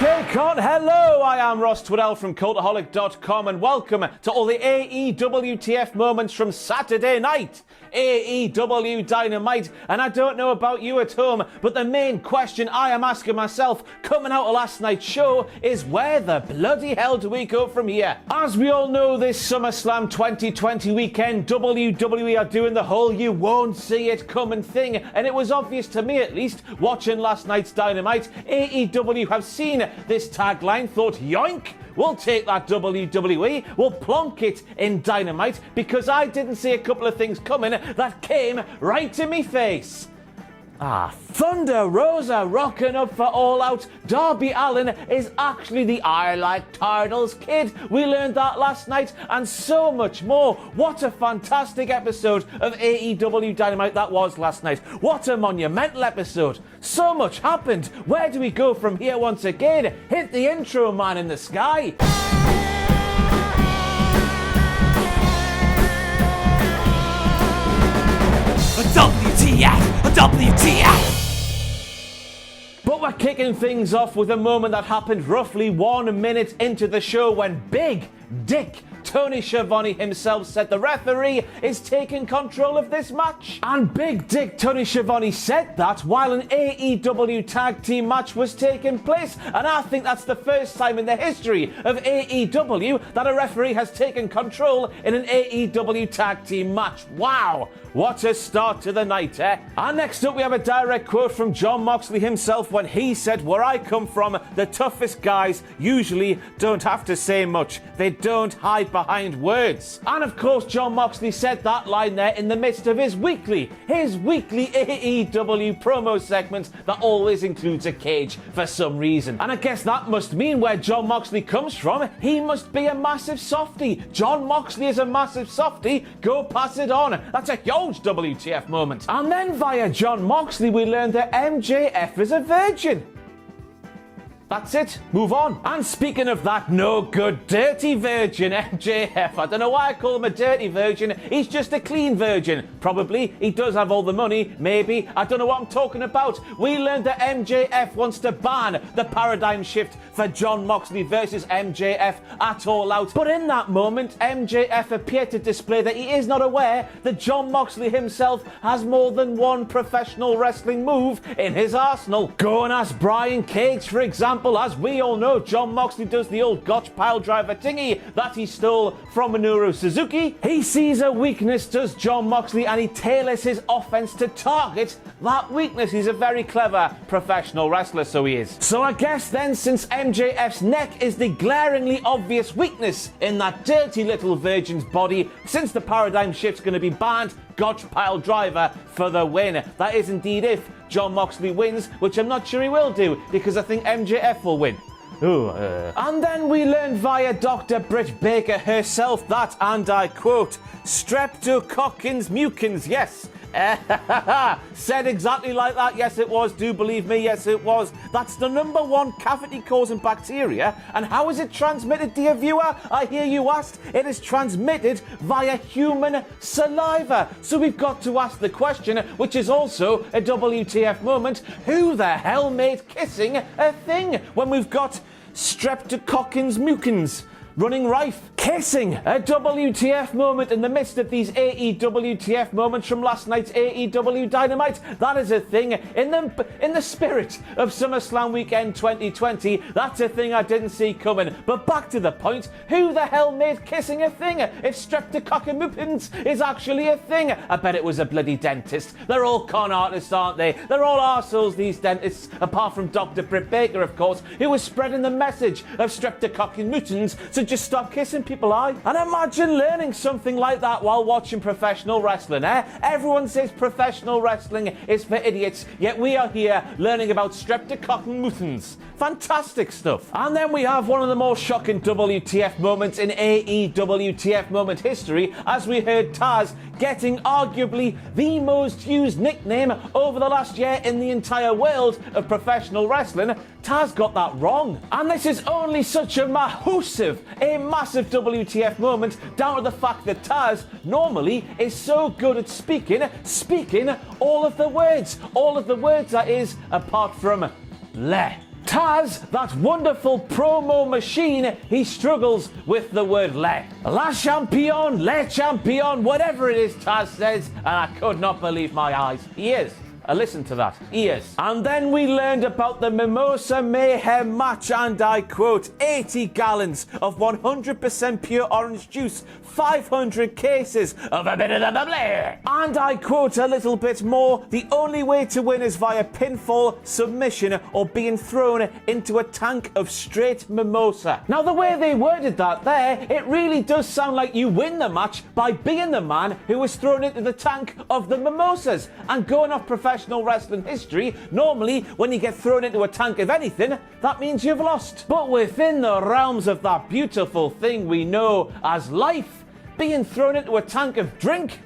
Paycon, hello, I am Ross Twiddell from Cultaholic.com and welcome to all the WTF moments from Saturday night. AEW Dynamite, and I don't know about you at home, but the main question I am asking myself coming out of last night's show is where the bloody hell do we go from here? As we all know, this SummerSlam 2020 weekend, WWE are doing the whole you won't see it coming thing, and it was obvious to me at least, watching last night's Dynamite, AEW have seen this tagline, thought yoink, we'll take that WWE, we'll plonk it in Dynamite, because I didn't see a couple of things coming that came right to me face. Thunder Rosa rocking up for All Out. Darby Allin is actually the I Like Turtles kid. We learned that last night and so much more. What a fantastic episode of AEW Dynamite that was last night. What a monumental episode. So much happened. Where do we go from here once again? Hit the intro, man in the sky. WTF! But we're kicking things off with a moment that happened roughly 1 minute into the show when Big Dick Tony Schiavone himself said the referee is taking control of this match. And Big Dick Tony Schiavone said that while an AEW tag team match was taking place. And I think that's the first time in the history of AEW that a referee has taken control in an AEW tag team match. Wow! What a start to the night, eh? And next up we have a direct quote from Jon Moxley himself when he said, where I come from, the toughest guys usually don't have to say much. They don't hide behind words. And of course Jon Moxley said that line there in the midst of his weekly AEW promo segment that always includes a cage for some reason. And I guess that must mean where Jon Moxley comes from, he must be a massive softie. Jon Moxley is a massive softie. Go pass it on. That's a huge WTF moment. And then via Jon Moxley we learned that MJF is a virgin. That's it. Move on. And speaking of that no good, dirty virgin, MJF, I don't know why I call him a dirty virgin. He's just a clean virgin. Probably. He does have all the money. Maybe. I don't know what I'm talking about. We learned that MJF wants to ban the paradigm shift for Jon Moxley versus MJF at All Out. But in that moment, MJF appeared to display that he is not aware that Jon Moxley himself has more than one professional wrestling move in his arsenal. Go and ask Brian Cage, for example. As we all know, Jon Moxley does the old Gotch pile driver thingy that he stole from Minoru Suzuki. He sees a weakness, does Jon Moxley, and he tailors his offense to target that weakness. He's a very clever professional wrestler, so he is. So I guess then, since MJF's neck is the glaringly obvious weakness in that dirty little virgin's body, since the paradigm shift's going to be banned, Gotch pile driver for the win. That is indeed if Jon Moxley wins, which I'm not sure he will do, because I think MJF will win. And then we learned via Dr. Britt Baker herself that, and I quote, Streptococcus mucins, yes. Said exactly like that. Yes, it was. Do believe me. Yes, it was. That's the #1 cavity-causing bacteria. And how is it transmitted, dear viewer? I hear you asked. It is transmitted via human saliva. So we've got to ask the question, which is also a WTF moment, who the hell made kissing a thing when we've got Streptococcus mucins running rife? Kissing, a WTF moment in the midst of these AEWTF moments from last night's AEW Dynamite. That is a thing in the spirit of SummerSlam weekend 2020. That's a thing I didn't see coming. But back to the point, who the hell made kissing a thing? If Streptococcus mucins is actually a thing, I bet it was a bloody dentist. They're all con artists, aren't they? They're all arseholes, these dentists, apart from Dr. Britt Baker, of course, who was spreading the message of Streptococcus mucins, so just stop kissing people, aye? And imagine learning something like that while watching professional wrestling, eh? Everyone says professional wrestling is for idiots, yet we are here learning about Streptococcus mucins. Fantastic stuff. And then we have one of the more shocking WTF moments in AEWTF moment history, as we heard Taz getting arguably the most used nickname over the last year in the entire world of professional wrestling. Taz got that wrong. And this is only such a massive WTF moment down to the fact that Taz normally is so good at speaking all of the words that is, apart from le. Taz, that wonderful promo machine, he struggles with the word le. La champion, le champion, whatever it is Taz says, and I could not believe my eyes. He is. Listen to that. He is. And then we learned about the Mimosa Mayhem match, and I quote, 80 gallons of 100% pure orange juice, 500 cases of a bit of the bubbly. And I quote a little bit more, the only way to win is via pinfall, submission, or being thrown into a tank of straight mimosa. Now, the way they worded that there, it really does sound like you win the match by being the man who was thrown into the tank of the mimosas. And going off professional wrestling history, normally when you get thrown into a tank of anything, that means you've lost. But within the realms of that beautiful thing we know as life, being thrown into a tank of drink,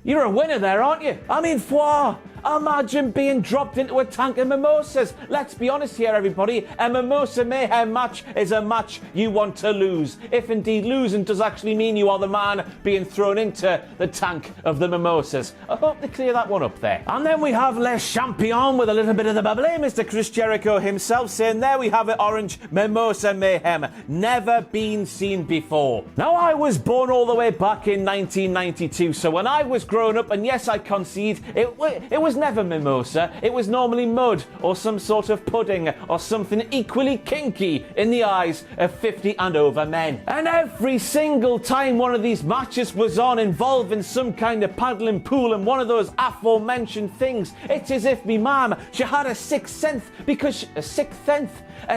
you're a winner there, aren't you? I mean, foi. Imagine being dropped into a tank of mimosas. Let's be honest here, everybody. A Mimosa Mayhem match is a match you want to lose. If indeed losing does actually mean you are the man being thrown into the tank of the mimosas. I hope they clear that one up there. And then we have Le Champion with a little bit of the bubbly. Mr. Chris Jericho himself saying, there we have it, orange Mimosa Mayhem. Never been seen before. Now, I was born all the way back in 1992, so when I was growing up, and yes, I concede, it was never mimosa. It was normally mud or some sort of pudding or something equally kinky in the eyes of 50 and over men. And every single time one of these matches was on involving some kind of paddling pool and one of those aforementioned things, it's as if me mum, she had a sixth sense because a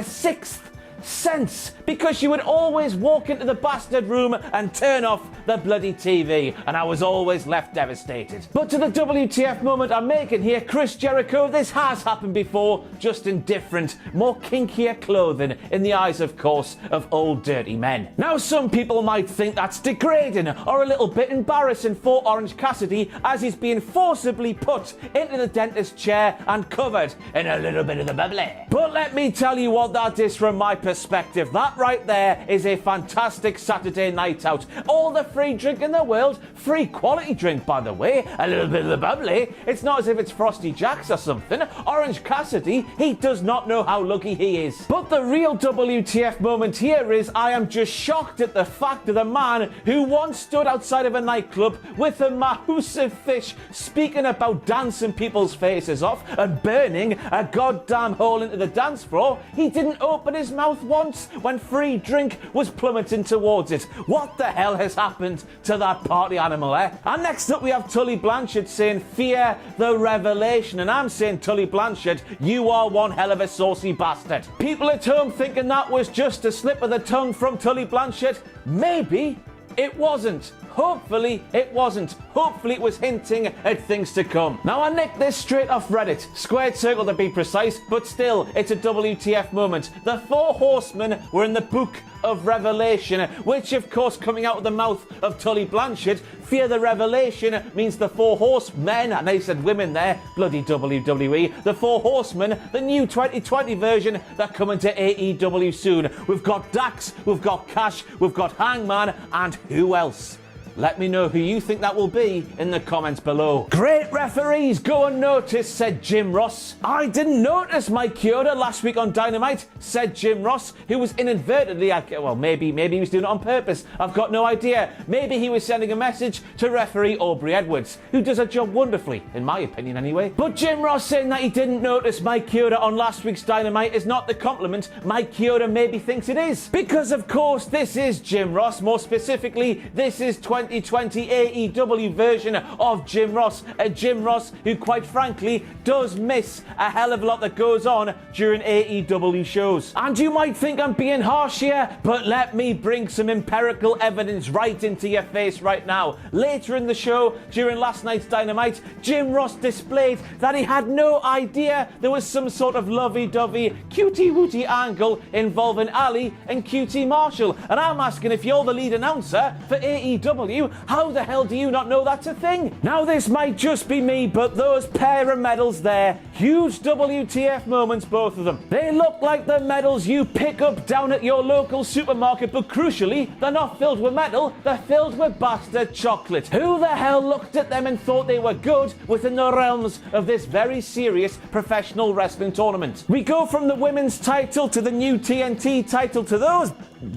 sixth sense because she would always walk into the bastard room and turn off the bloody TV, and I was always left devastated. But to the WTF moment I'm making here, Chris Jericho, this has happened before, just in different, more kinkier clothing in the eyes, of course, of old dirty men. Now, some people might think that's degrading or a little bit embarrassing for Orange Cassidy as he's being forcibly put into the dentist chair and covered in a little bit of the bubbly. But let me tell you what that is from my perspective. That right there is a fantastic Saturday night out. All the free drink in the world, free quality drink, by the way, a little bit of the bubbly. It's not as if it's Frosty Jacks or something. Orange Cassidy, he does not know how lucky he is. But the real WTF moment here is I am just shocked at the fact of the man who once stood outside of a nightclub with a massive fish speaking about dancing people's faces off and burning a goddamn hole into the dance floor. He didn't open his mouth once when free drink was plummeting towards it. What the hell has happened to that party animal, eh? And next up we have Tully Blanchard saying, fear the revelation. And I'm saying, Tully Blanchard, you are one hell of a saucy bastard. People at home thinking that was just a slip of the tongue from Tully Blanchard? Maybe it wasn't. Hopefully it wasn't. Hopefully it was hinting at things to come. Now, I nicked this straight off Reddit. Squared circle to be precise, but still, it's a WTF moment. The four horsemen were in the book of Revelation, which of course coming out of the mouth of Tully Blanchard, fear the revelation means the four horsemen, and they said women there, bloody WWE, the four horsemen, the new 2020 version that coming to AEW soon. We've got Dax, we've got Cash, we've got Hangman, and who else? Let me know who you think that will be in the comments below. Great referees go unnoticed, said Jim Ross. I didn't notice Mike Chioda last week on Dynamite, said Jim Ross, who was inadvertently, well, maybe he was doing it on purpose. I've got no idea. Maybe he was sending a message to referee Aubrey Edwards, who does a job wonderfully, in my opinion anyway. But Jim Ross saying that he didn't notice Mike Chioda on last week's Dynamite is not the compliment Mike Chioda maybe thinks it is. Because, of course, this is Jim Ross. More specifically, this is 2020 AEW version of Jim Ross. A Jim Ross who, quite frankly, does miss a hell of a lot that goes on during AEW shows. And you might think I'm being harsh here, but let me bring some empirical evidence right into your face right now. Later in the show, during last night's Dynamite, Jim Ross displayed that he had no idea there was some sort of lovey-dovey, cutie-wootie angle involving Allie and QT Marshall. And I'm asking, if you're the lead announcer for AEW, AEW. How the hell do you not know that's a thing? Now, this might just be me, but those pair of medals there, huge WTF moments, both of them. They look like the medals you pick up down at your local supermarket, but crucially, they're not filled with metal, they're filled with bastard chocolate. Who the hell looked at them and thought they were good within the realms of this very serious professional wrestling tournament? We go from the women's title to the new TNT title to those,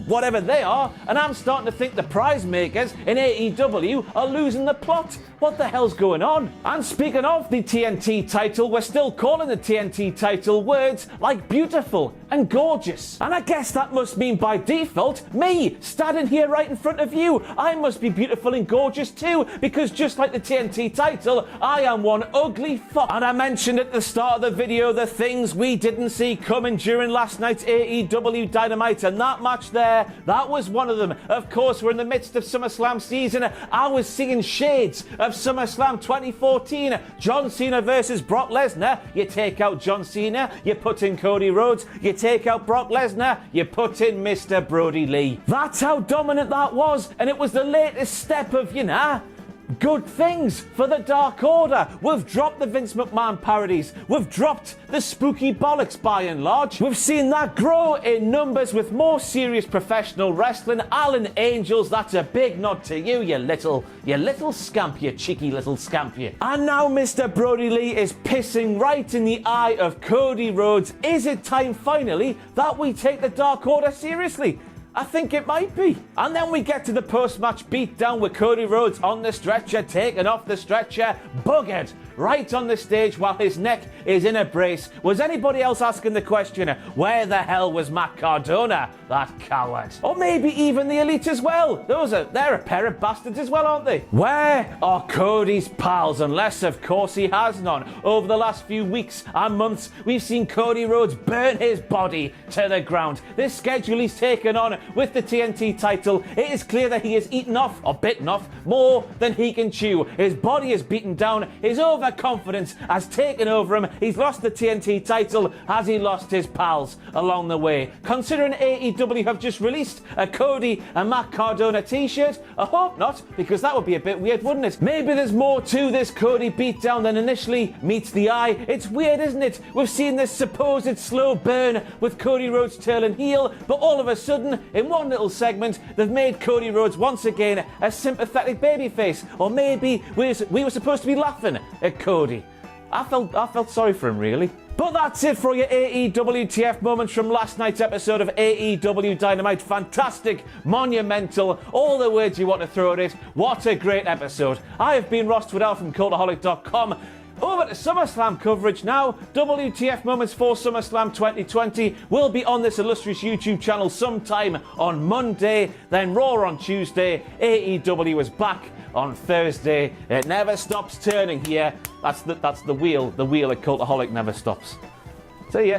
whatever they are, and I'm starting to think the prize makers in AEW are losing the plot. What the hell's going on? And speaking of the TNT title, we're still calling the TNT title words like beautiful and gorgeous. And I guess that must mean by default, me, standing here right in front of you, I must be beautiful and gorgeous too, because just like the TNT title, I am one ugly fuck. And I mentioned at the start of the video the things we didn't see coming during last night's AEW Dynamite, and that match there, that was one of them. Of course, we're in the midst of SummerSlam season. I was seeing shades of SummerSlam 2014. John Cena versus Brock Lesnar. You take out John Cena, you put in Cody Rhodes. You take out Brock Lesnar, you put in Mr. Brodie Lee. That's how dominant that was, and it was the latest step of, good things for the Dark Order. We've dropped the Vince McMahon parodies. We've dropped the spooky bollocks by and large. We've seen that grow in numbers with more serious professional wrestling. Allin Angels, that's a big nod to you, you little scamp, you cheeky little scamp, you. And now Mr. Brodie Lee is pissing right in the eye of Cody Rhodes. Is it time finally that we take the Dark Order seriously? I think it might be. And then we get to the post-match beatdown with Cody Rhodes on the stretcher, taken off the stretcher, buggered right on the stage while his neck is in a brace. Was anybody else asking the question, where the hell was Matt Cardona, that coward? Or maybe even the Elite as well. They're a pair of bastards as well, aren't they? Where are Cody's pals? Unless, of course, he has none. Over the last few weeks and months, we've seen Cody Rhodes burn his body to the ground. This schedule he's taken on with the TNT title, it is clear that he has eaten off, or bitten off, more than he can chew. His body is beaten down, his overconfidence has taken over him, he's lost the TNT title, has he lost his pals along the way? Considering AEW have just released a Cody and Matt Cardona t-shirt, I hope not, because that would be a bit weird, wouldn't it? Maybe there's more to this Cody beatdown than initially meets the eye. It's weird, isn't it? We've seen this supposed slow burn with Cody Rhodes turning heel, but all of a sudden, in one little segment, they've made Cody Rhodes once again a sympathetic babyface. Or maybe we were supposed to be laughing at Cody. I felt sorry for him, really. But that's it for your AEWTF moments from last night's episode of AEW Dynamite. Fantastic, monumental, all the words you want to throw at it. What a great episode. I have been Ross Twiddell from Cultaholic.com. Over to SummerSlam coverage now. WTF Moments for SummerSlam 2020 will be on this illustrious YouTube channel sometime on Monday, then Raw on Tuesday. AEW is back on Thursday. It never stops turning here. That's the wheel. The wheel at Cultaholic never stops. See ya.